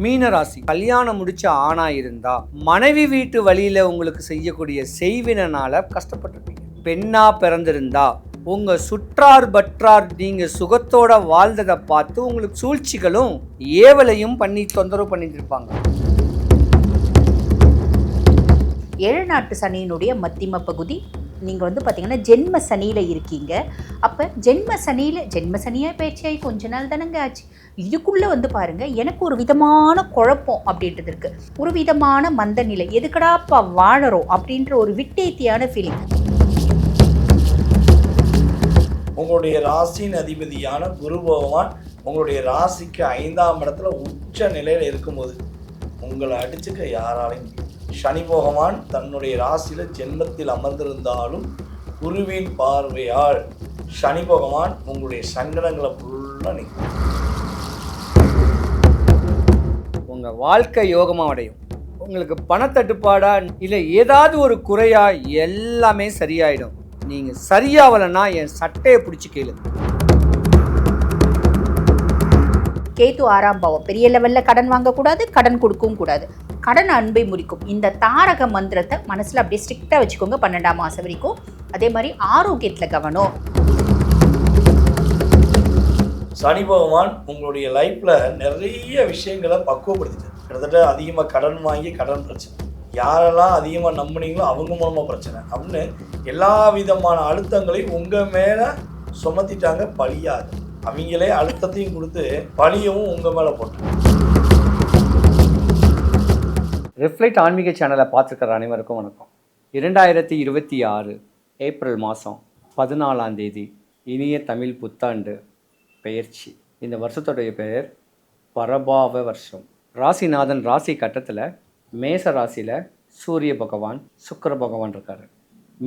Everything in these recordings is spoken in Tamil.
மீனராசி கல்யாணம் முடிச்ச ஆணா இருந்தா மனைவி வீட்டு வழியில உங்களுக்கு செய்யக்கூடிய செய்வினால கஷ்டப்பட்டிருப்பீங்க. பெண்ணா பிறந்திருந்தா உங்க சுற்றார் பற்றார் நீங்க சுகத்தோட வாழ்ந்ததை பார்த்து உங்களுக்கு சூழ்ச்சிகளும் ஏவலையும் பண்ணி தொந்தரவு பண்ணிட்டு இருப்பாங்க. ஏழு நாட்டு சனியினுடைய மத்திம பகுதி நீங்கள் பார்த்தீங்கன்னா ஜென்ம சனியில் இருக்கீங்க. அப்போ ஜென்ம சனியாக பயிற்சியாகி கொஞ்ச நாள் தானங்க ஆச்சு. இதுக்குள்ளே பாருங்கள், எனக்கு ஒரு விதமான குழப்பம் அப்படின்றது இருக்குது. ஒரு விதமான மந்த நிலை, எதுக்கடாப்பா வாழறோம் அப்படின்ற ஒரு விட்டேத்தியான ஃபீலிங். உங்களுடைய ராசியின் அதிபதியான குரு பகவான் உங்களுடைய ராசிக்கு 5ஆம் இடத்துல உச்ச நிலையில் இருக்கும்போது உங்களை அடிச்சுக்க யாராலையும். சனி பகவான் தன்னுடைய ராசியில் ஜென்மத்தில் அமர்ந்திருந்தாலும் குருவின் பார்வையால் சனி பகவான் உங்களுடைய சங்கடங்களை ஃபுல்லாக நிற்கும். உங்கள் வாழ்க்கை யோகமாக அடையும். உங்களுக்கு பணத்தட்டுப்பாடா இல்லை ஏதாவது ஒரு குறையா எல்லாமே சரியாயிடும். நீங்கள் சரியாகலைன்னா என் சட்டையை பிடிச்சி கேளு. கேத்து 6ஆம் பாவம், பெரிய லெவலில் கடன் வாங்கக்கூடாது, கடன் கொடுக்கவும் கூடாது, கடன் அன்பை முறிக்கும். இந்த தாரக மந்திரத்தை மனசில் அப்படியே ஸ்ட்ரிக்டாக வச்சுக்கோங்க 12ஆம் மாதம் வரைக்கும். அதே மாதிரி ஆரோக்கியத்தில் கவனம். சனி பகவான் உங்களுடைய லைஃப்பில் நிறைய விஷயங்களை பக்குவப்படுத்திட்டார். கிட்டத்தட்ட அதிகமாக கடன் வாங்கி கடன் பிரச்சனை, யாரெல்லாம் அதிகமாக நம்பினீங்களோ அவங்க மூலமாக பிரச்சனை அப்படின்னு எல்லா விதமான அழுத்தங்களையும் உங்கள் மேலே சுமத்திட்டாங்க. பழியாது, அவங்களே அழுத்தத்தையும் கொடுத்து பழியவும் உங்கள் மேலே போட்டாங்க. ரிஃப்ளெக்ட் ஆன்மீக சேனலை பார்த்துருக்கிற அனைவருக்கும் வணக்கம். 2026 ஏப்ரல் மாதம் 14ஆம் தேதி இனிய தமிழ் புத்தாண்டு பெயர்ச்சி. இந்த வருஷத்துடைய பெயர் பரபாவ வருஷம். ராசிநாதன் ராசி கட்டத்தில் மேச ராசியில் சூரிய பகவான் சுக்கிர பகவான் இருக்கார்.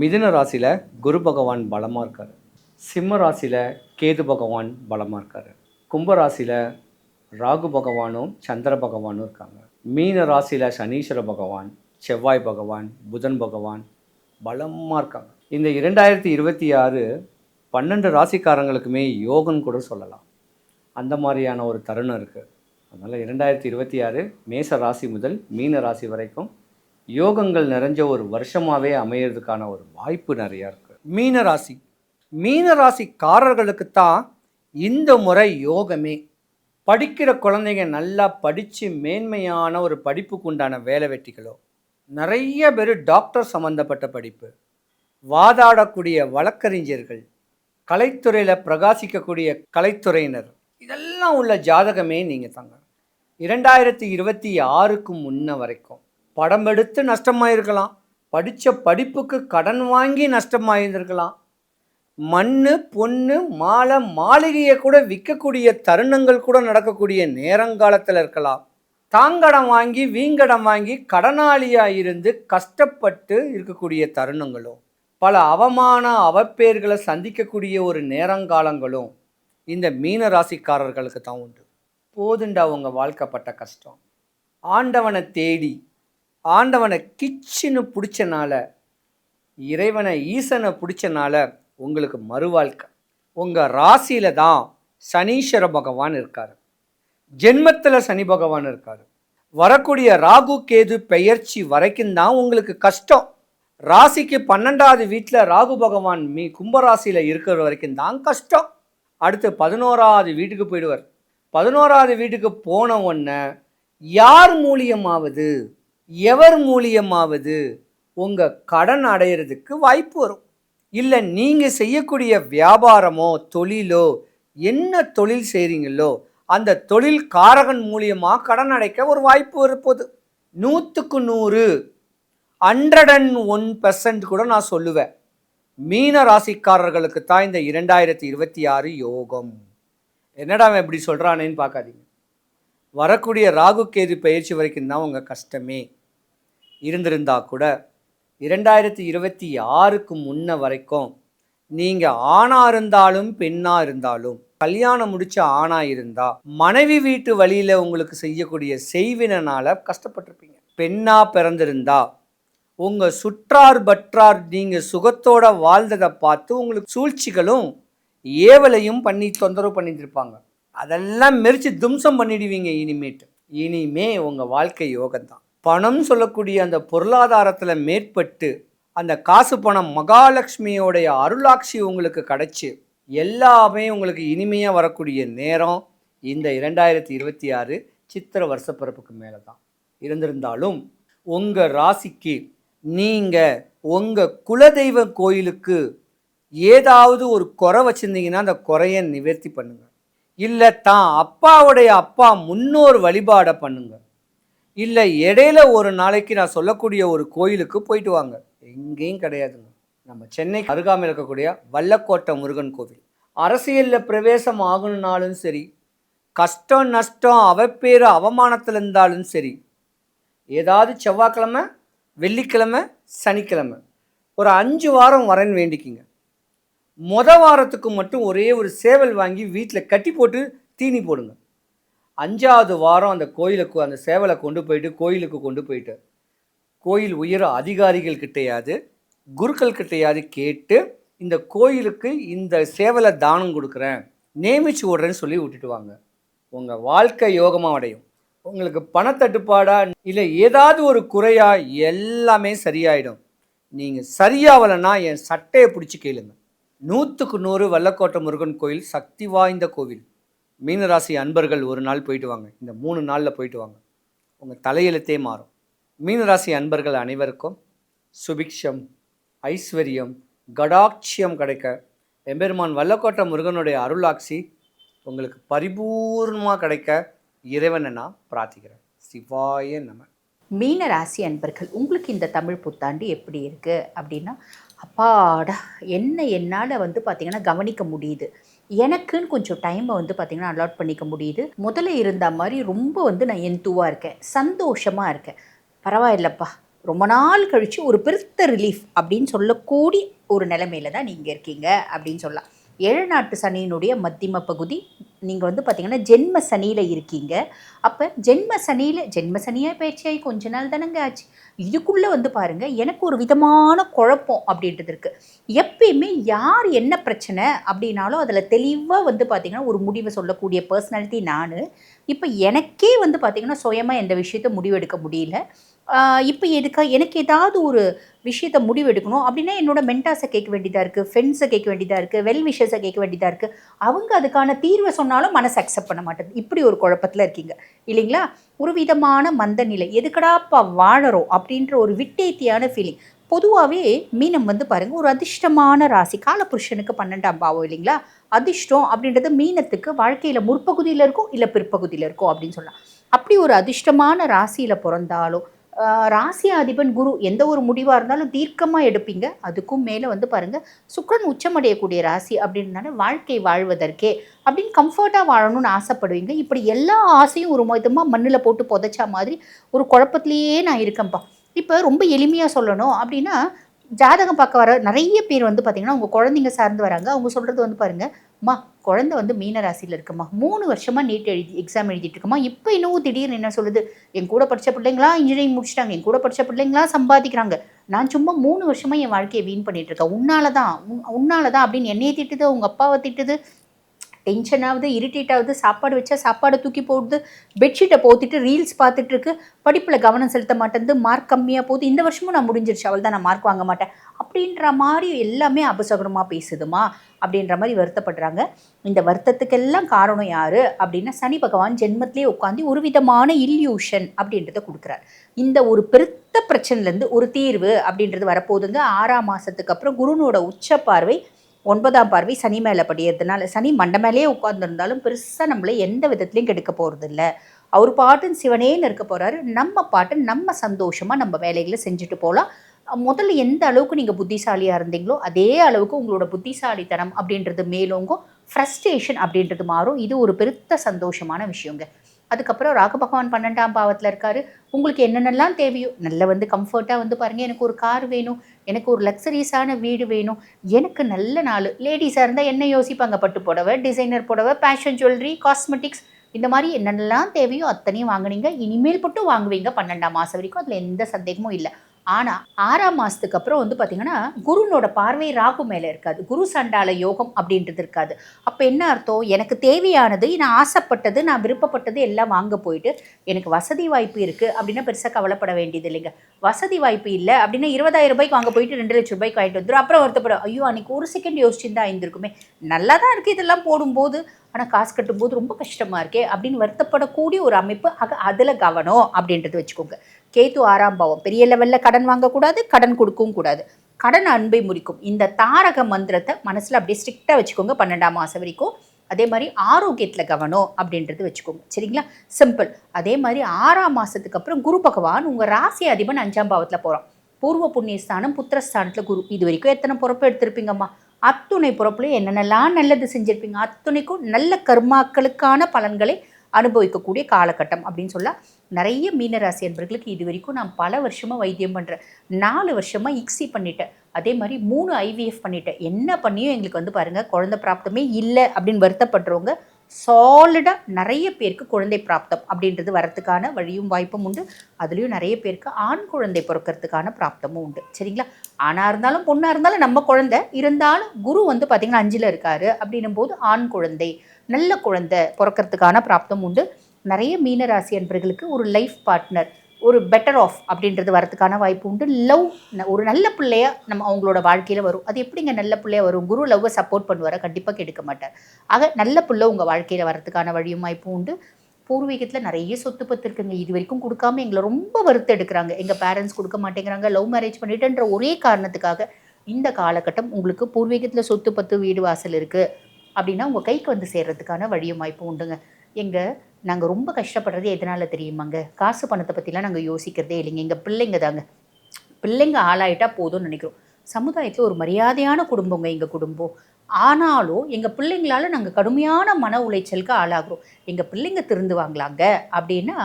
மிதுன ராசியில் குரு பகவான் பலமாக இருக்கார். சிம்ம ராசியில் கேது பகவான் பலமாக இருக்கார். கும்ப ராசியில் ராகு பகவானும் சந்திர பகவானும் இருக்காங்க. மீன ராசியில் சனீஸ்வர பகவான், செவ்வாய் பகவான், புதன் பகவான் பலமாக இருக்காங்க. இந்த 2026 12 ராசிக்காரங்களுக்குமே யோகன் கூட சொல்லலாம். அந்த மாதிரியான ஒரு தருணம் இருக்குது. அதனால் 2026 மேச ராசி முதல் மீன ராசி வரைக்கும் யோகங்கள் நிறைஞ்ச ஒரு வருஷமாகவே அமையிறதுக்கான ஒரு வாய்ப்பு நிறையா இருக்குது. மீன ராசிக்காரர்களுக்குத்தான் இந்த முறை யோகமே. படிக்கிற குழந்தைங்க நல்லா படித்து மேன்மையான ஒரு படிப்புக்கு உண்டான வேலை வெட்டிகளோ, நிறைய பேர் டாக்டர் சம்மந்தப்பட்ட படிப்பு, வாதாடக்கூடிய வழக்கறிஞர்கள், கலைத்துறையில் பிரகாசிக்கக்கூடிய கலைத்துறையினர், இதெல்லாம் உள்ள ஜாதகமே நீங்கள் தாங்க. 2026க்கு முன்ன வரைக்கும் படம் எடுத்து நஷ்டமாயிருக்கலாம், படித்த படிப்புக்கு கடன் வாங்கி நஷ்டமாயிருந்திருக்கலாம், மண் பொண்ணு மாலை மாளிகையை கூட விற்கக்கூடிய தருணங்கள் கூட நடக்கக்கூடிய நேரங்காலத்தில் இருக்கலாம். தாங்கடம் வாங்கி வீங்கடம் வாங்கி கடனாளியாக இருந்து கஷ்டப்பட்டு இருக்கக்கூடிய தருணங்களும், பல அவமான அவப்பேர்களை சந்திக்கக்கூடிய ஒரு நேரங்காலங்களும் இந்த மீன ராசிக்காரர்களுக்கு தான் உண்டு. போதுண்டா உங்கள் வாழ்க்கைப்பட்ட கஷ்டம். ஆண்டவனை தேடி ஆண்டவனை கிச்சின்னு பிடிச்சனால, இறைவனை ஈசனை பிடிச்சனால உங்களுக்கு மறுவாழ்க்கை. உங்கள் ராசியில் தான் சனீஸ்வர பகவான் இருக்கார். ஜென்மத்தில் சனி பகவான் இருக்கார். வரக்கூடிய ராகு கேது பெயர்ச்சி வரைக்கும் தான் உங்களுக்கு கஷ்டம். ராசிக்கு 12வது வீட்டில் ராகு பகவான் கும்பராசியில் இருக்கிற வரைக்கும் தான் கஷ்டம். அடுத்து 11வது வீட்டுக்கு போயிடுவார். 11வது வீட்டுக்கு போன உடனே யார் மூலியமாவது எவர் மூலியமாவது உங்கள் கடன் அடையிறதுக்கு வாய்ப்பு வரும். இல்லை நீங்கள் செய்யக்கூடிய வியாபாரமோ தொழிலோ, என்ன தொழில் செய்கிறீங்களோ அந்த தொழில் காரகன் மூலியமாக கடன் அடைக்க ஒரு வாய்ப்பு இருப்பது. 100க்கு 100 101% கூட நான் சொல்லுவேன். மீன ராசிக்காரர்களுக்கு தான் இந்த 2026 யோகம். என்னடா அவன் இப்படி சொல்கிறானேன்னு பார்க்காதீங்க. வரக்கூடிய ராகு கேது பயிற்சி வரைக்கும் தான் உங்கள் கஷ்டமே இருந்திருந்தா கூட 2026க்கு முன்ன வரைக்கும் நீங்கள் ஆணாக இருந்தாலும் பெண்ணாக இருந்தாலும், கல்யாணம் முடிச்ச ஆணாக இருந்தால் மனைவி வீட்டு வழியில் உங்களுக்கு செய்யக்கூடிய செய்வினால கஷ்டப்பட்டிருப்பீங்க. பெண்ணாக பிறந்திருந்தா உங்கள் சுற்றார் பற்றார் நீங்கள் சுகத்தோட வாழ்ந்ததை பார்த்து உங்களுக்கு சூழ்ச்சிகளும் ஏவலையும் பண்ணி தொந்தரவு பண்ணிட்டு இருப்பாங்க. அதெல்லாம் மெரிச்சு தும்சம் பண்ணிடுவீங்க இனிமேட்டு. இனிமே உங்கள் வாழ்க்கை யோகம்தான். பணம் சொல்லக்கூடிய அந்த பொருளாதாரத்தில் மேற்பட்டு அந்த காசு பணம் மகாலட்சுமியோடைய அருளாட்சி உங்களுக்கு கிடைச்சி எல்லாமே உங்களுக்கு இனிமையாக வரக்கூடிய நேரம் இந்த 2026 சித்திரை வருஷப்பிறப்புக்கு மேலே தான். இருந்திருந்தாலும் உங்கள் ராசிக்கு நீங்கள் உங்கள் குலதெய்வ கோயிலுக்கு ஏதாவது ஒரு குறை வச்சுருந்தீங்கன்னா அந்த குறையை நிவர்த்தி பண்ணுங்கள். இல்லை தான் அப்பாவுடைய அப்பா முன்னோர் வழிபாடை பண்ணுங்கள். இல்லை இடையில ஒரு நாளைக்கு நான் சொல்லக்கூடிய ஒரு கோயிலுக்கு போயிட்டு வாங்க. எங்கேயும் கிடையாதுங்க. நம்ம சென்னை அருகாமையில் இருக்கக்கூடிய வல்லக்கோட்டை முருகன் கோவில். அரசியலில் பிரவேசம் ஆகணுன்னாலும் சரி, கஷ்டம் நஷ்டம் அவப்பேறு அவமானத்தில் இருந்தாலும் சரி, ஏதாவது செவ்வாய்க்கிழமை, வெள்ளிக்கிழமை, சனிக்கிழமை ஒரு 5 வாரம் வரேன்னு வேண்டிக்கிங்க. வாரத்துக்கு மட்டும் ஒரே ஒரு சேவல் வாங்கி வீட்டில் கட்டி போட்டு தீனி போடுங்க. 5ஆவது வாரம் அந்த கோயிலுக்கு அந்த சேவலை கொண்டு போயிட்டு கோயிலுக்கு கொண்டு போயிட்டு கோயில் உயர் அதிகாரிகள் கிட்டையாவது குருக்கள் கிட்டையாவது கேட்டு இந்த கோயிலுக்கு இந்த சேவலை தானம் கொடுக்குறேன், நியமிச்சு விடுறேன்னு சொல்லி விட்டுட்டு வாங்க. உங்கள் வாழ்க்கை யோகமாக அடையும். உங்களுக்கு பணத்தட்டுப்பாடா இல்லை ஏதாவது ஒரு குறையா எல்லாமே சரியாயிடும். நீங்கள் சரியாகலைன்னா என் சட்டையை பிடிச்சி கேளுங்க. 100க்கு 100 வல்லக்கோட்டை முருகன் கோயில் சக்தி வாய்ந்த கோவில். மீனராசி அன்பர்கள் ஒரு நாள் போயிட்டு வாங்க. இந்த 3 நாளில் போயிட்டு வாங்க. உங்கள் தலையெழுத்தே மாறும். மீனராசி அன்பர்கள் அனைவருக்கும் சுபிக்ஷம், ஐஸ்வர்யம், கடாட்சியம் கிடைக்க எம்பெருமான் வல்லக்கோட்டை முருகனுடைய அருளாட்சி உங்களுக்கு பரிபூர்ணமாக கிடைக்க இறைவனை நான் பிரார்த்திக்கிறேன். சிவாய நம. மீன ராசி அன்பர்கள், உங்களுக்கு இந்த தமிழ் புத்தாண்டு எப்படி இருக்குது அப்படின்னா, அப்பாடா என்ன என்னால் பார்த்திங்கன்னா கவனிக்க முடியுது. எனக்குன்னு கொஞ்சம் டைமை பார்த்திங்கன்னா அலாட் பண்ணிக்க முடியுது. முதல்ல இருந்த மாதிரி ரொம்ப நான் எந்துவாக இருக்கேன், சந்தோஷமாக இருக்கேன். பரவாயில்லப்பா, ரொம்ப நாள் கழித்து ஒரு பெருத்த ரிலீஃப் அப்படின்னு சொல்லக்கூடிய ஒரு நிலைமையில தான் நீங்கள் இருக்கீங்க அப்படின்னு சொல்லலாம். 7 நாட்டு சனியினுடைய மத்தியம பகுதி. நீங்கள் பார்த்திங்கன்னா ஜென்ம சனியில் இருக்கீங்க. அப்போ ஜென்ம சனியாக பயிற்சியாகி கொஞ்ச நாள் தானங்க ஆச்சு. இதுக்குள்ளே பாருங்கள், எனக்கு ஒரு விதமான குழப்பம் அப்படின்றது இருக்குது. எப்பயுமே யார் என்ன பிரச்சனை அப்படின்னாலும் அதில் தெளிவாக பார்த்திங்கன்னா ஒரு முடிவை சொல்லக்கூடிய பர்சனாலிட்டி நான். இப்போ எனக்கே பார்த்திங்கன்னா சுயமாக எந்த விஷயத்தை முடிவெடுக்க முடியல. இப்போ எனக்கு ஏதாவது ஒரு விஷயத்தை முடிவெடுக்கணும் அப்படின்னா என்னோட மென்டாஸை கேட்க வேண்டியதாக இருக்குது, ஃப்ரெண்ட்ஸை கேட்க வேண்டியதாக இருக்குது, வெல் விஷஸை கேட்க வேண்டியதாக இருக்குது. அவங்க அதுக்கான தீர்வை சொன்னாலும் மனசு அக்செப்ட் பண்ண மாட்டேது. இப்படி ஒரு குழப்பத்தில் இருக்கீங்க இல்லைங்களா? ஒரு விதமான மந்த நிலை, எதுக்கடாப்பா வாழறோம் அப்படின்ற ஒரு விட்டேத்தியான ஃபீலிங். பொதுவாகவே மீனம் பாருங்கள் ஒரு அதிர்ஷ்டமான ராசி. காலபுருஷனுக்கு 12ஆம் பாவம் இல்லைங்களா? அதிர்ஷ்டம் அப்படின்றது மீனத்துக்கு வாழ்க்கையில் முற்பகுதியில் இருக்கும் இல்லை பிற்பகுதியில் இருக்கும் அப்படின்னு சொல்லலாம். அப்படி ஒரு அதிர்ஷ்டமான ராசியில் பிறந்தாலும் ராசி அதிபன் குரு எந்த ஒரு முடிவாக இருந்தாலும் தீர்க்கமாக எடுப்பீங்க. அதுக்கும் மேலே பாருங்கள் சுக்கிரன் உச்சமடையக்கூடிய ராசி அப்படின்றனால வாழ்க்கை வாழ்வதற்கே அப்படின்னு கம்ஃபர்ட்டாக வாழணும்னு ஆசைப்படுவீங்க. இப்படி எல்லா ஆசையும் ஒரு விதமாக மண்ணில் போட்டு புதைச்சா மாதிரி ஒரு குழப்பத்திலேயே நான் இருக்கேன்ப்பா. இப்போ ரொம்ப எளிமையாக சொல்லணும் அப்படின்னா, ஜாதகம் பார்க்க வர நிறைய பேர் பார்த்திங்கன்னா உங்கள் குழந்தைங்க சார்ந்து வராங்க. அவங்க சொல்கிறது பாருங்கள், அம்மா குழந்தை மீன ராசியில் இருக்குமா, 3 வருஷமாக நீட் எக்ஸாம் எழுதிட்டு இருக்குமா, இப்போ இன்னும் திடீர்னு என்ன சொல்லுது, என் கூட படித்த பிள்ளைங்களா இன்ஜினியரிங் முடிச்சிட்டாங்க, என் கூட படித்த பிள்ளைங்களா சம்பாதிக்கிறாங்க, நான் சும்மா 3 வருஷமாக என் வாழ்க்கையை வீண் பண்ணிட்டு இருக்கேன், உன்னால தான் அப்படின்னு என்னையை திட்டுது, உங்கள் அப்பாவை திட்டுது, டென்ஷன் ஆகுது, இரிட்டேட் ஆகுது, சாப்பாடு வச்சா சாப்பாடை தூக்கி போடுது, பெட்ஷீட்டை போத்திட்டு ரீல்ஸ் பார்த்துட்ருக்கு, படிப்பில் கவனம் செலுத்த மாட்டேங்குது, மார்க் கம்மியாக போகுது, இந்த வருஷமும் நான் முடிஞ்சிருச்சு, அவள் தான் நான் மார்க் வாங்க மாட்டேன் அப்படின்ற மாதிரி எல்லாமே அபசகுனமாக பேசுதுமா அப்படின்ற மாதிரி வருத்தப்படுறாங்க. இந்த வருத்தத்துக்கெல்லாம் காரணம் யார் அப்படின்னா, சனி பகவான் ஜென்மத்திலே உட்காந்து ஒரு விதமான இல்யூஷன் அப்படின்றத கொடுக்குறார். இந்த ஒரு பெருத்த பிரச்சனைலேருந்து ஒரு தீர்வு அப்படின்றது வரப்போகுதுங்க. 6ஆம் மாதத்துக்கு அப்புறம் குருனோட உச்ச பார்வை 9ஆம் பார்வை சனி மேலே படியறதுனால, சனி மண்டை மேலேயே உட்காந்துருந்தாலும் பெருசாக நம்மளை எந்த விதத்துலையும் கெடுக்க போகிறது இல்லை. அவர் பாட்டுன்னு சிவனேன்னு இருக்க போகிறாரு. நம்ம பாட்டு நம்ம சந்தோஷமாக நம்ம வேலைகளை செஞ்சுட்டு போகலாம். முதல்ல எந்த அளவுக்கு நீங்கள் புத்திசாலியாக இருந்தீங்களோ அதே அளவுக்கு உங்களோட புத்திசாலித்தனம் அப்படின்றது மேலோங்கும், ஃப்ரஸ்ட்ரேஷன் அப்படின்றது மாறும். இது ஒரு பெருத்த சந்தோஷமான விஷயங்க. அதுக்கப்புறம் ராகு பகவான் 12ஆம் பாவத்தில் இருக்காரு. உங்களுக்கு என்னென்னலாம் தேவையோ நல்ல கம்ஃபர்ட்டாக பாருங்கள், எனக்கு ஒரு கார் வேணும், எனக்கு ஒரு லக்ஸரியஸான வீடு வேணும், எனக்கு நல்ல நாள். லேடிஸாக இருந்தால் என்ன யோசிப்பாங்க, பட்டு புடவை, டிசைனர் புடவை, ஃபேஷன் ஜுவல்லரி, காஸ்மெட்டிக்ஸ், இந்த மாதிரி என்னென்னலாம் தேவையோ அத்தனையும் வாங்குனீங்க. இனிமேல் மட்டும் வாங்குவீங்க 12ஆம் மாதம் வரைக்கும், அதில் எந்த சந்தேகமும் இல்லை. ஆனால் 6ஆம் மாதத்துக்கு அப்புறம் வந்து பார்த்திங்கன்னா குருனோட பார்வை ராகு மேலே இருக்காது, குரு சண்டால யோகம் அப்படின்றது இருக்காது. அப்போ என்ன அர்த்தம், எனக்கு தேவையானது, நான் ஆசைப்பட்டது, நான் விருப்பப்பட்டது எல்லாம் வாங்க போயிட்டு எனக்கு வசதி வாய்ப்பு இருக்குது அப்படின்னா பெருசாக கவலைப்பட வேண்டியது இல்லைங்க. வசதி வாய்ப்பு இல்லை அப்படின்னா 20,000 ரூபாய்க்கு வாங்க போயிட்டு 2 லட்சம் ரூபாய்க்கு வாங்கிட்டு வந்துடும். அப்புறம் வருத்தப்படும், ஐயோ அன்றைக்கி ஒரு செகண்ட் யோசிச்சுருந்தா இருந்திருக்குமே, நல்லா தான் இருக்குது இதெல்லாம் போடும்போது, ஆனால் காசு கட்டும்போது ரொம்ப கஷ்டமாக இருக்கே அப்படின்னு வருத்தப்படக்கூடிய ஒரு அமைப்பு. அதில் கவனம் அப்படின்றது வச்சுக்கோங்க. கேத்து 6ஆம் பாவம், பெரிய லெவலில் கடன் வாங்கக்கூடாது, கடன் கொடுக்கவும் கூடாது, கடன் அன்பை முறிக்கும். இந்த தாரக மந்திரத்தை மனசில் அப்படியே ஸ்ட்ரிக்டாக வச்சுக்கோங்க 12ஆம் மாதம் வரைக்கும். அதே மாதிரி ஆரோக்கியத்தில் கவனம் அப்படின்றது வச்சுக்கோங்க, சரிங்களா? சிம்பிள். அதே மாதிரி 6ஆம் மாதத்துக்கு அப்புறம் குரு பகவான் உங்கள் ராசி அதிபன் 5ஆம் பாவத்தில் போகிறான். பூர்வ புண்ணியஸ்தானம் புத்திரஸ்தானத்தில் குரு. இது வரைக்கும் எத்தனை பொறுப்பு எடுத்திருப்பீங்கம்மா? அத்துணை பொறுப்புலையும் என்னென்னலாம் நல்லது செஞ்சுருப்பீங்க, அத்துணைக்கும் நல்ல கர்மாக்களுக்கான பலன்களை அனுபவிக்கக்கூடிய காலகட்டம் அப்படின்னு சொல்லலாம். நிறைய மீனராசி அன்பர்களுக்கு இது வரைக்கும் நான் பல வருஷமாக வைத்தியம் பண்ணுறேன். 4 வருஷமாக இக்ஸி பண்ணிட்டேன், அதே மாதிரி 3 IVF பண்ணிட்டேன். என்ன பண்ணியும் எங்களுக்கு வந்து பாருங்கள் குழந்தை பிராப்தமே இல்லை அப்படின்னு வருத்தப்படுறவங்க சாலிடாக நிறைய பேருக்கு குழந்தை பிராப்தம் அப்படின்றது வரத்துக்கான வழியும் வாய்ப்பும் உண்டு. அதுலேயும் நிறைய பேருக்கு ஆண் குழந்தை பிறக்கிறதுக்கான பிராப்தமும் உண்டு, சரிங்களா? ஆணாக இருந்தாலும் பொண்ணாக இருந்தாலும் நம்ம குழந்தை இருந்தாலும் குரு வந்து பார்த்திங்கன்னா 5ல் இருக்காரு அப்படின்னும் போது ஆண் குழந்தை, நல்ல குழந்தை பிறக்கிறதுக்கான பிராப்தம் உண்டு. நிறைய மீனராசி அன்பர்களுக்கு ஒரு லைஃப் பார்ட்னர், ஒரு பெட்டர் ஆஃப் அப்படின்றது வரதுக்கான வாய்ப்பு உண்டு. லவ், ஒரு நல்ல பிள்ளையா நம்ம அவங்களோட வாழ்க்கையில் வரும். அது எப்படிங்க நல்ல பிள்ளையா வரும்? குரு லவ்வை சப்போர்ட் பண்ணுவார, கண்டிப்பாக கெடுக்க மாட்டார். ஆக நல்ல பிள்ளை உங்கள் வாழ்க்கையில் வரதுக்கான வழியும் வாய்ப்பும் உண்டு. பூர்வீகத்தில் நிறைய சொத்து பத்து இருக்குங்க, இது வரைக்கும் கொடுக்காம எங்களை ரொம்ப வருத்தம் எடுக்கிறாங்க, எங்கள் பேரண்ட்ஸ் கொடுக்க மாட்டேங்கிறாங்க, லவ் மேரேஜ் பண்ணிட்டேன்ற ஒரே காரணத்துக்காக இந்த காலகட்டம் உங்களுக்கு பூர்வீகத்தில் சொத்து பத்து வீடு வாசல் இருக்குது அப்படின்னா உங்கள் கைக்கு வந்து சேர்றதுக்கான வழியும் வாய்ப்பும் உண்டுங்க. நாங்கள் ரொம்ப கஷ்டப்படுறது எதனால் தெரியுமாங்க? காசு பணத்தை பற்றிலாம் நாங்கள் யோசிக்கிறதே இல்லைங்க. எங்கள் பிள்ளைங்க தாங்க, பிள்ளைங்க ஆளாயிட்டா போதும்னு நினைக்கிறோம். சமுதாயத்தில் ஒரு மரியாதையான குடும்பங்க எங்கள் குடும்பம். ஆனாலும் எங்கள் பிள்ளைங்களால் நாங்கள் கடுமையான மன உளைச்சலுக்கு ஆளாகிறோம். எங்கள் பிள்ளைங்க திருந்துவாங்களாங்க அப்படின்னா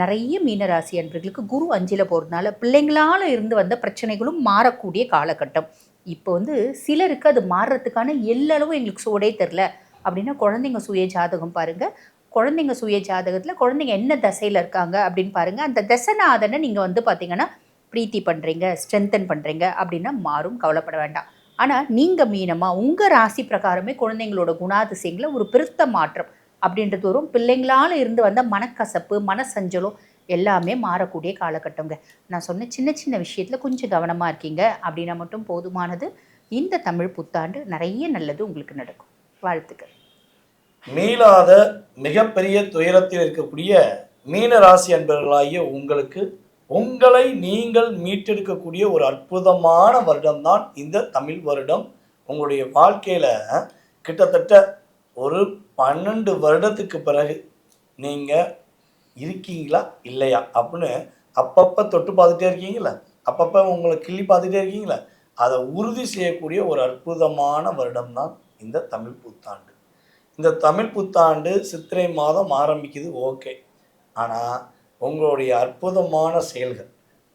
நிறைய மீனராசி அன்பர்களுக்கு குரு 5ல் போகிறதுனால பிள்ளைங்களால் இருந்து வந்த பிரச்சனைகளும் மாறக்கூடிய காலகட்டம். இப்போ வந்து சிலருக்கு அது மாறுறதுக்கான எல்லளவும் எங்களுக்கு சோடே தெரில அப்படின்னா குழந்தைங்க சுய ஜாதகம் பாருங்கள். குழந்தைங்க சுய ஜாதகத்தில் குழந்தைங்க என்ன தசையில் இருக்காங்க அப்படின்னு பாருங்கள். அந்த தசைநாதனை நீங்கள் வந்து பார்த்திங்கன்னா ப்ரீத்தி பண்ணுறீங்க, ஸ்ட்ரென்தன் பண்ணுறீங்க அப்படின்னா மாறும், கவலைப்பட வேண்டாம். ஆனால் நீங்கள் மீனமாக உங்கள் ராசி பிரகாரமே குழந்தைங்களோட குணாதிசயங்களை ஒரு பெருத்த மாற்றம் அப்படின்றது வரும். பிள்ளைங்களால் இருந்து வந்த மனக்கசப்பு, மனசஞ்சலம் எல்லாமே மாறக்கூடிய காலகட்டங்க. நான் சொன்ன சின்ன சின்ன விஷயத்தில் கொஞ்சம் கவனமாக இருக்கீங்க அப்படின்னா மட்டும் போதுமானது. இந்த தமிழ் புத்தாண்டு நிறைய நல்லது உங்களுக்கு நடக்கும். வாழ்த்துக்கள். மீளாத மிகப்பெரிய துயரத்தில் இருக்கக்கூடிய மீன ராசி அன்பர்களாகிய உங்களுக்கு உங்களை நீங்கள் மீட்டெடுக்கக்கூடிய ஒரு அற்புதமான வருடம்தான் இந்த தமிழ் வருடம். உங்களுடைய வாழ்க்கையில் கிட்டத்தட்ட ஒரு 12 வருடத்துக்கு பிறகு நீங்கள் இருக்கீங்களா இல்லையா அப்படின்னு அப்பப்போ தொட்டு பார்த்துட்டே இருக்கீங்களா, அப்பப்போ உங்களை கிள்ளி பார்த்துட்டே இருக்கீங்களா, அதை உறுதி செய்யக்கூடிய ஒரு அற்புதமான வருடம் தான் இந்த தமிழ் புத்தாண்டு. இந்த தமிழ் புத்தாண்டு சித்திரை மாதம் ஆரம்பிக்குது, ஓகே. ஆனால் உங்களுடைய அற்புதமான செயல்கள்,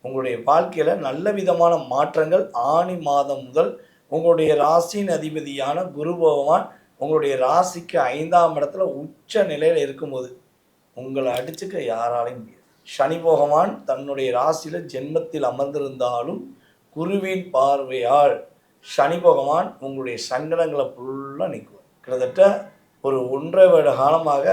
உங்களுடைய வாழ்க்கையில் நல்ல விதமான மாற்றங்கள் ஆனி மாதம் முதல் உங்களுடைய ராசியின் அதிபதியான குரு பகவான் உங்களுடைய ராசிக்கு 5ஆம் இடத்துல உச்ச நிலையில் இருக்கும்போது உங்களை அடிச்சுக்க யாராலையும் முடியாது. சனி பகவான் தன்னுடைய ராசியில் ஜென்மத்தில் அமர்ந்திருந்தாலும் குருவின் பார்வையால் சனி பகவான் உங்களுடைய சங்கடங்களை ஃபுல்லாக நீக்குவார். கிட்டத்தட்ட ஒரு 1.5 வருட காலமாக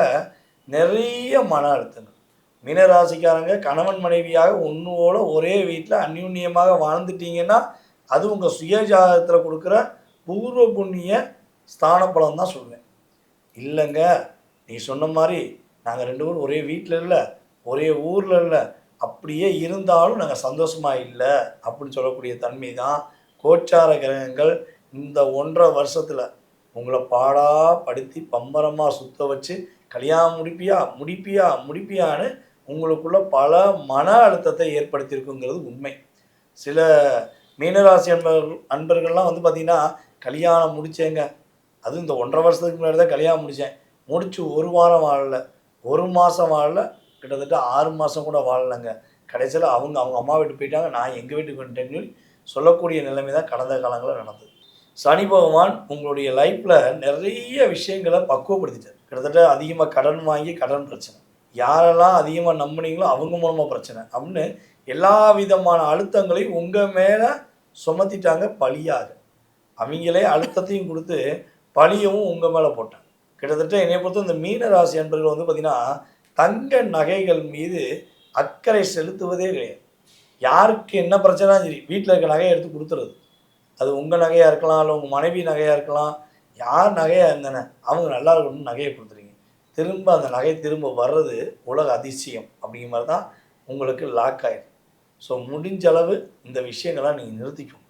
நிறைய மன அழுத்தங்கள். மீனராசிக்காரங்க கணவன் மனைவியாக ஒன்றோட ஒரே வீட்டில் அந்யுன்யமாக வாழ்ந்துட்டீங்கன்னா அது உங்கள் சுயஜாதகத்தில் கொடுக்குற பூர்வ புண்ணிய ஸ்தான பலம் தான் சொல்லுவேன். இல்லைங்க, நீ சொன்ன மாதிரி நாங்கள் 2 பேரும் ஒரே வீட்டில் இல்லை, ஒரே ஊரில் இல்லை, அப்படியே இருந்தாலும் நாங்கள் சந்தோஷமாக இல்லை அப்படின்னு சொல்லக்கூடிய தன்மை தான் கோச்சார கிரகங்கள் இந்த 1.5 வருஷத்தில் உங்களை பாடாப்படுத்தி பம்பரமாக சுத்த வச்சு கல்யாணம் முடிப்பியான்னு உங்களுக்குள்ள பல மன அழுத்தத்தை ஏற்படுத்தியிருக்குங்கிறது உண்மை. சில மீனராசி அன்பர்கள்லாம் வந்து பார்த்திங்கன்னா கல்யாணம் முடித்தேங்க, அதுவும் இந்த 1.5 வருஷத்துக்கு முன்னாடி தான் கல்யாணம் முடித்து 1 வாரம் வாழலை, 1 மாதம் வாழலை, கிட்டத்தட்ட 6 மாதம் கூட வாழலைங்க. கடைசியில் அவங்க அம்மா வீட்டுக்கு போயிட்டாங்க, நான் எங்கள் வீட்டுக்கு வந்துட்டேன்னு சொல்லக்கூடிய நிலைமை தான் கடந்த காலங்களில் நடந்தது. சனி பகவான் உங்களுடைய லைஃப்பில் நிறைய விஷயங்களை பக்குவப்படுத்திட்டார். கிட்டத்தட்ட அதிகமாக கடன் வாங்கி கடன் பிரச்சனை, யாரெல்லாம் அதிகமாக நம்புனீங்களோ அவங்க மூலமாக பிரச்சனை அப்படின்னு எல்லா விதமான அழுத்தங்களையும் உங்கள் மேலே சுமத்திட்டாங்க பழியாக. அவங்களே அழுத்தத்தையும் கொடுத்து பழியவும் உங்கள் மேலே போட்டாங்க. கிட்டத்தட்ட என்னை பொறுத்த இந்த மீன ராசி அன்பர்கள் வந்து பார்த்திங்கன்னா தங்க நகைகள் மீது அக்கறை செலுத்துவதே கிடையாது. யாருக்கு என்ன பிரச்சனை சரி வீட்டில் இருக்க நகையை எடுத்து கொடுத்துறது. அது உங்கள் நகையாக இருக்கலாம், இல்லை உங்கள் மனைவி நகையாக இருக்கலாம், யார் நகையாக இருந்தன அவங்க நல்லா இருக்கணும்னு நகையை கொடுத்துறீங்க. திரும்ப அந்த நகை திரும்ப வர்றது உலக அதிசயம் அப்படிங்கிற மாதிரி தான் உங்களுக்கு லாக் ஆகிடும். ஸோ முடிஞ்ச அளவு இந்த விஷயங்கள்லாம் நீங்கள் நிறுத்திக்கணும்.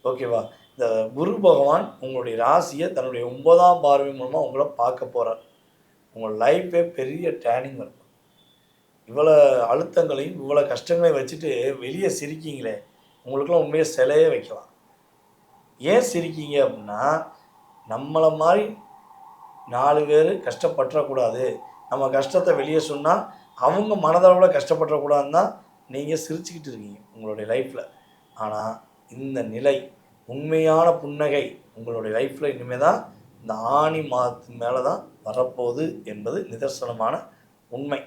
ஓகேவா? இந்த குரு பகவான் உங்களுடைய ராசியை தன்னுடைய 9ஆம் பார்வை மூலமாக உங்களை பார்க்க போகிறார். உங்கள் லைஃபே பெரிய டேர்னிங் இருக்கும். இவ்வளோ அழுத்தங்களையும் இவ்வளோ கஷ்டங்களையும் வச்சுட்டு வெளியே சிரிக்கீங்களே, உங்களுக்குலாம் உண்மையை சிலையே வைக்கலாம். ஏன் சிரிக்கீங்க அப்படின்னா, நம்மளை மாதிரி 4 பேர் கஷ்டப்பட்டுறக்கூடாது, நம்ம கஷ்டத்தை வெளியே சொன்னால் அவங்க மனதளவில் கஷ்டப்பட்டுறக்கூடாதுன்னு தான் நீங்கள் சிரிச்சுக்கிட்டு இருக்கீங்க உங்களுடைய லைஃப்பில். ஆனால் இந்த நிலை உண்மையான புன்னகை உங்களுடைய லைஃப்பில் இனிமேல் தான் இந்த ஆணி மாதத்துக்கு மேலே தான் வரப்போகுது என்பது நிதர்சனமான உண்மை.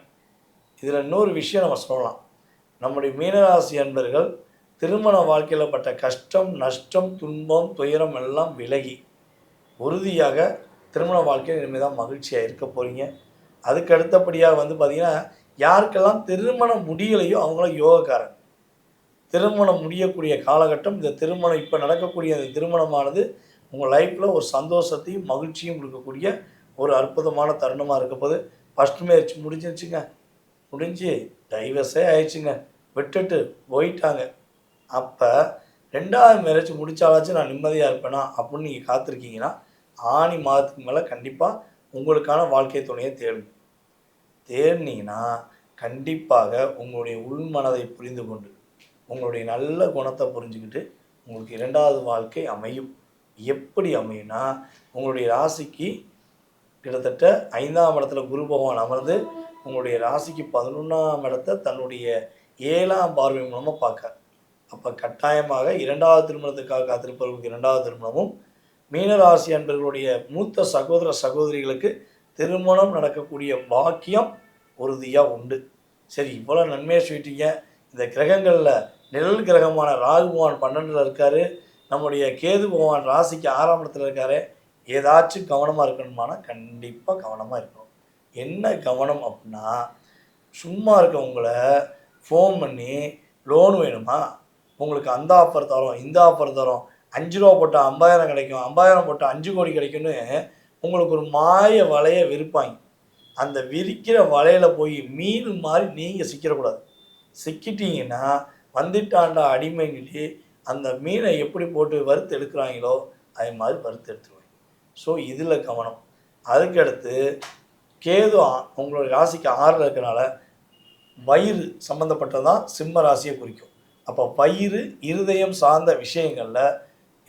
இதில் இன்னொரு விஷயம் நம்ம சொல்லலாம். நம்முடைய மீனராசி அன்பர்கள் திருமண வாழ்க்கையில் பட்ட கஷ்டம், நஷ்டம், துன்பம், துயரம் எல்லாம் விலகி உறுதியாக திருமண வாழ்க்கையில் இனிமேல் தான் மகிழ்ச்சியாக இருக்க போகிறீங்க. அதுக்கு அடுத்தபடியாக வந்து பார்த்திங்கன்னா, யாருக்கெல்லாம் திருமணம் முடியலையோ அவங்களாம் யோகக்காரன். திருமணம் முடியக்கூடிய காலகட்டம் இந்த திருமணம், இப்போ நடக்கக்கூடிய அந்த திருமணமானது உங்கள் லைஃப்பில் ஒரு சந்தோஷத்தையும் மகிழ்ச்சியும் கொடுக்கக்கூடிய ஒரு அற்புதமான தருணமாக இருக்க போது. ஃபஸ்ட் மேரேஜ் முடிஞ்சிருச்சுங்க, முடிஞ்சு டைவர்ஸே ஆயிடுச்சுங்க, விட்டுட்டு போயிட்டாங்க. அப்போ 2வது மேரேஜ் முடிச்சாலாச்சும் நான் நிம்மதியாக இருப்பேனா அப்படின்னு நீங்கள் காத்திருக்கீங்கன்னா, ஆணி மாதத்துக்கு மேலே கண்டிப்பாக உங்களுக்கான வாழ்க்கை துணையை தேடினீங்கன்னா கண்டிப்பாக உங்களுடைய உள்மனதை புரிந்து கொண்டு உங்களுடைய நல்ல குணத்தை புரிஞ்சுக்கிட்டு உங்களுக்கு 2வது வாழ்க்கை அமையும். எப்படி அமையும்னா, உங்களுடைய ராசிக்கு கிட்டத்தட்ட 5ஆம் இடத்துல குரு பகவான் அமர்ந்து உங்களுடைய ராசிக்கு 11ஆம் இடத்தை தன்னுடைய 7ஆம் பார்வை மூலமாக பார்க்க. அப்போ கட்டாயமாக 2வது திருமணத்துக்காக காத்திருப்பவர்களுக்கு 2வது திருமணமும், மீனராசி அன்பர்களுடைய மூத்த சகோதர சகோதரிகளுக்கு திருமணம் நடக்கக்கூடிய பாக்கியம் உறுதியாக உண்டு. சரி, இவ்வளோ நன்மையை சொல்லிட்டீங்க. இந்த கிரகங்களில் நிழல் கிரகமான ராகு பகவான் 12ல் இருக்கார், நம்முடைய கேது பகவான் ராசிக்கு 6ஆம் இடத்துல இருக்கார். ஏதாச்சும் கவனமாக இருக்கணுமானா கண்டிப்பாக கவனமாக இருக்கணும். என்ன கவனம் அப்படின்னா, சும்மா இருக்கவங்களை ஃபோன் பண்ணி லோன் வேணுமா, உங்களுக்கு அந்த ஆஃபர் தரோம், இந்த ஆஃபர் தரோம், 5 ரூபா போட்டால் 50,000 கிடைக்கும், 50,000 போட்டால் 5 கோடி கிடைக்கும்னு உங்களுக்கு ஒரு மாய வலையை விரிப்பாங்க. அந்த விரிக்கிற வலையில் போய் மீன் மாதிரி நீங்கள் சிக்கிடக்கூடாது. சிக்கிட்டீங்கன்னா வந்துட்டாண்டா அடிமைங்கிட்டு அந்த மீனை எப்படி போட்டு வறுத்து எடுக்கிறாங்களோ அதே மாதிரி வறுத்து எடுத்துருவாங்க. ஸோ இதில் கவனம். அதுக்கடுத்து கேது உங்களுடைய ராசிக்கு 6ல் இருக்கிறனால வயிறு சம்மந்தப்பட்டதான் சிம்ம ராசியை குறிக்கும். அப்போ வயிறு, இருதயம் சார்ந்த விஷயங்களில்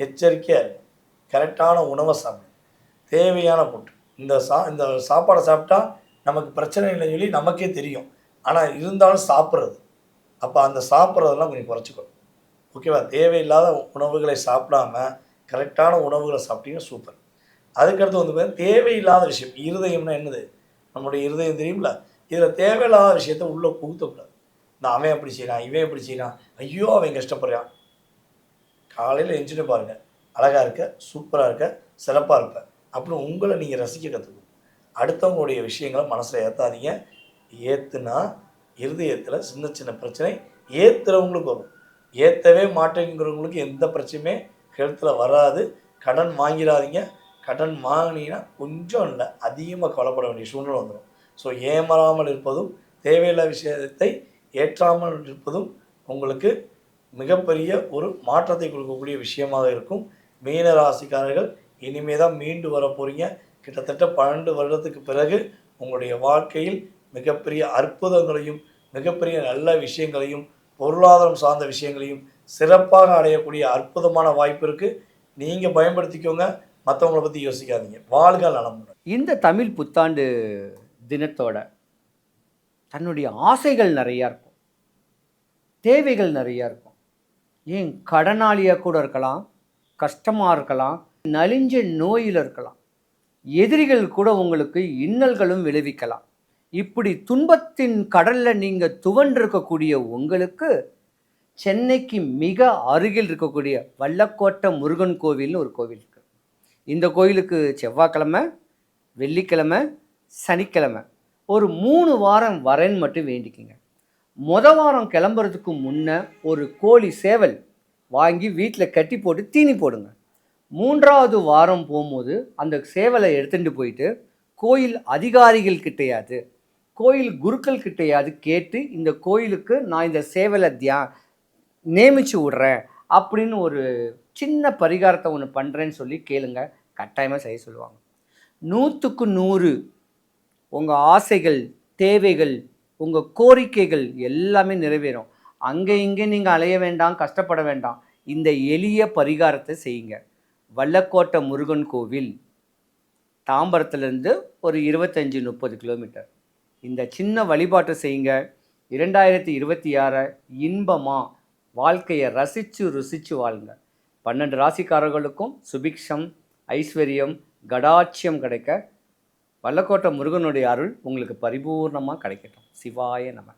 எச்சரிக்கையாக இருக்கும். கரெக்டான உணவை சாப்பிடும், தேவையான பொருட்கள். இந்த சாப்பாடை சாப்பிட்டா நமக்கு பிரச்சனை இல்லைன்னு சொல்லி நமக்கே தெரியும், ஆனால் இருந்தாலும் சாப்பிட்றது. அப்போ அந்த சாப்பிட்றதெல்லாம் கொஞ்சம் குறைச்சிக்கணும். ஓகேவா? தேவையில்லாத உணவுகளை சாப்பிடாம கரெக்டான உணவுகளை சாப்பிட்டீங்கன்னா சூப்பர். அதுக்கடுத்து வந்து பார்த்தீங்கன்னா தேவையில்லாத விஷயம். இருதயம்னா என்னது? நம்மளுடைய இருதயம் தெரியும்ல, இதில் தேவையில்லாத விஷயத்தை உள்ளே புகுத்தக்கூடாது. நான் அவன் எப்படி செய்யறான், இவன் எப்படி செய்யறான், ஐயோ அவன் கஷ்டப்படுறான். காலையில் எஞ்சின்னு பாருங்கள், அழகாக இருக்க, சூப்பராக இருக்க, சிறப்பாக இருப்ப அப்படின்னு உங்களை நீங்கள் ரசிக்க கற்றுக்கணும். அடுத்தவங்களுடைய விஷயங்களை மனசில் ஏற்றாதீங்க. ஏற்றுனா இருதயத்தில் சின்ன சின்ன பிரச்சனை ஏற்றுறவங்களுக்கு வரும். ஏற்றவே மாட்டேங்கிறவங்களுக்கு எந்த பிரச்சனையுமே கழுத்தில் வராது. கடன் வாங்கிடாதீங்க. கடன் வாங்கினீங்கன்னா கொஞ்சம் இல்லை, அதிகமாக கவலைப்பட வேண்டிய சூழ்நிலை வந்துடும். ஸோ ஏமாறாமல் இருப்பதும் தேவையில்லாத விஷயத்தை ஏற்றாமல் இருப்பதும் உங்களுக்கு மிகப்பெரிய ஒரு மாற்றத்தை கொடுக்கக்கூடிய விஷயமாக இருக்கும். மீன ராசிக்காரர்கள் இனிமே தான் மீண்டு வர போகிறீங்க. கிட்டத்தட்ட 12 வருடத்துக்கு பிறகு உங்களுடைய வாழ்க்கையில் மிகப்பெரிய அற்புதங்களையும் மிகப்பெரிய நல்ல விஷயங்களையும் பொருளாதாரம் சார்ந்த விஷயங்களையும் சிறப்பாக அடையக்கூடிய அற்புதமான வாய்ப்பு இருக்குது. நீங்கள் பயன்படுத்திக்கோங்க, மற்றவங்களை பற்றி யோசிக்காதீங்க. வாழ்க நலமுடன். இந்த தமிழ் புத்தாண்டு தினத்தோட தன்னுடைய ஆசைகள் நிறையா இருக்கும், தேவைகள் நிறையா இருக்கும். ஏன் கடனாளியாக கூட இருக்கலாம், கஷ்டமாக இருக்கலாம், நலிஞ்ச நோயில் இருக்கலாம், எதிரிகள் கூட உங்களுக்கு இன்னல்களும் விளைவிக்கலாம். இப்படி துன்பத்தின் கடலில் நீங்கள் துவண்டிருக்கக்கூடிய உங்களுக்கு சென்னைக்கு மிக அருகில் இருக்கக்கூடிய வல்லக்கோட்டை முருகன் கோவில்னு ஒரு கோவில் இருக்குது. இந்த கோயிலுக்கு செவ்வாய்க்கிழமை, வெள்ளிக்கிழமை, சனிக்கிழமை ஒரு 3 வாரம் வரேன்னு மட்டும் வேண்டிக்கிங்க. வாரம் கிளம்புறதுக்கு முன்னே ஒரு கோழி சேவல் வாங்கி வீட்டில் கட்டி போட்டு தீனி போடுங்க. 3வது வாரம் போகும்போது அந்த சேவலை எடுத்துகிட்டு போயிட்டு கோயில் அதிகாரிகள் கிட்டையாது, கோயில் குருக்கள் கிட்டையாது கேட்டு, இந்த கோயிலுக்கு நான் இந்த சேவலை நியமிச்சு விட்றேன் அப்படின்னு ஒரு சின்ன பரிகாரத்தை ஒன்று பண்ணுறேன்னு சொல்லி கேளுங்க. கட்டாயமாக செய்ய சொல்லுவாங்க. 100க்கு 100 உங்கள் ஆசைகள், தேவைகள், உங்கள் கோரிக்கைகள் எல்லாமே நிறைவேறும். அங்கே இங்கே நீங்கள் அலைய வேண்டாம், கஷ்டப்பட வேண்டாம். இந்த எளிய பரிகாரத்தை செய்யுங்க. வல்லக்கோட்டை முருகன் கோவில் தாம்பரத்துலேருந்து ஒரு 25-30 கிலோமீட்டர். இந்த சின்ன வழிபாட்டை செய்யுங்க. 2026 இன்பமாக வாழ்க்கையை ரசித்து ருசித்து வாழுங்க. 12 ராசிக்காரர்களுக்கும் சுபிக்ஷம், ஐஸ்வர்யம், கடாட்சியம் கிடைக்க வல்லக்கோட்டை முருகனுடைய அருள் உங்களுக்கு பரிபூர்ணமாக கிடைக்கட்டும். சிவாய நம.